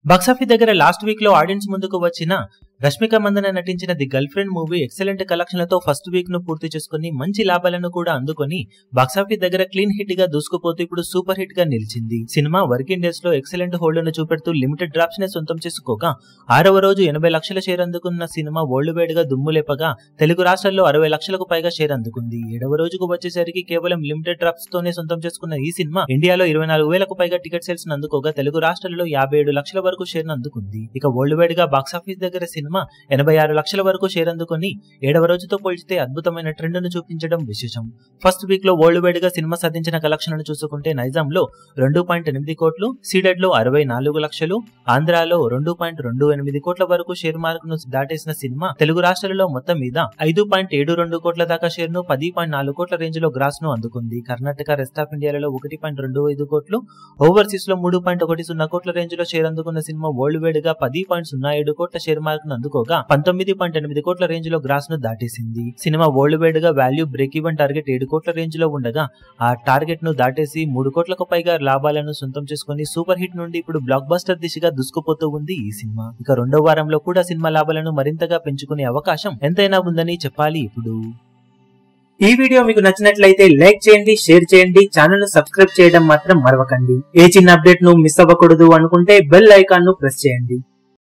Box office దగ్గర last week లో audience ముందుకు వచ్చిన రష్మిక మందన నటించిన the girlfriend movie excellent కలెక్షన్లతో ఫస్ట్ వీక్ ను పూర్తి చేసుకుని మంచి లాభాలను కూడా అందుకొని బాక్సాఫీస్ దగ్గర క్లీన్ హిట్ గా దూసుకుపోతూ ఇప్పుడు సూపర్ హిట్ గా నిలిచింది. సినిమా వర్కింగ్ డేస్ లో ఎక్సలెంట్ హోల్డ్ ను చూపెడుతూ లిమిటెడ్ డ్రాప్స్ ని సొంతం చేసుకోగా 6వ రోజు 80 లక్షల షేర్ అందుకున్న సినిమా వరల్డ్ వైడ్ గా దుమ్ము లేపగా తెలుగు రాష్ట్రాల్లో 60 లక్షలకు పైగా షేర్ అందుకుంది. 7వ రోజుకు వచ్చేసరికి కేవలం లిమిటెడ్ డ్రాప్స్ తోనే సొంతం చేసుకున్న ఈ సినిమా ఇండియాలో 24,000కు పైగా టికెట్ సేల్స్ ను అందుకోగా తెలుగు రాష్ట్రాల్లో 57 లక్షల వరకు షేర్ ను అందుకుంది. ఇక వరల్డ్ వైడ్ గా బాక్సాఫీస్ దగ్గర సినిమా 86 లక్షల వరకు షేర్ అందుకుని 7వ రోజుతో పోల్చితే అద్భుతమైన ట్రెండ్ ను చూపించడం విశేషం. ఫస్ట్ వీక్ లో వరల్డ్ వైడ్ గా సినిమా సాధించిన కలెక్షన్లను చూసుకుంటే నైజాంలో 2.8 కోట్లు, సీడెడ్ లో 64 లక్షలు, ఆంధ్రాలో 2.28 కోట్ల వరకు షేర్ మార్క్ ను దాటేసిన సినిమా తెలుగు రాష్ట్రాలలో మొత్తం మీద 5.72 కోట్ల దాకా షేర్ ను 10.4 కోట్ల రేంజ్ లో గ్రాస్ ను అందుకుంది. కర్ణాటక, రెస్ట్ ఆఫ్ ఇండియాలలో 1.25 కోట్లు, ఓవర్సీస్ లో 3.10 కోట్ల రేంజ్ లో షేర్ అందుకున్న సినిమా వరల్డ్ వైడ్ గా 10.07 కోట్ల షేర్ మార్క్ ను అందుకోగా 19.8 కోట్ల రేంజ్ లో గ్రాస్ ను దాటేసింది. సినిమా వరల్డ్ వైడ్ గా వాల్యూ బ్రేక్ ఈవెన్ టార్గెట్ 7 కోట్ల రేంజ్ లో ఉండగా ఆ టార్గెట్ ను దాటేసి 3 కోట్లకు పైగా లాభాలను సొంతం చేసుకుని సూపర్ హిట్ నుండి ఇప్పుడు బ్లాక్ బస్టర్ దిశగా దూసుకుపోతూ ఉంది ఈ సినిమా. ఇక రెండో వారంలో కూడా సినిమా లాభాలను మరింతగా పెంచుకునే అవకాశం ఎంతైనా ఉందని చెప్పాలి. ఇప్పుడు ఈ వీడియో మీకు నచ్చినట్లయితే లైక్ చేయండి, షేర్ చేయండి, ఛానల్ ను సబ్స్క్రైబ్ చేయడం మాత్రం మరవకండి. ఏ చిన్న అప్డేట్ ను మిస్ అవ్వకూడదు అనుకుంటే బెల్ ఐకాన్ ను ప్రెస్ చేయండి.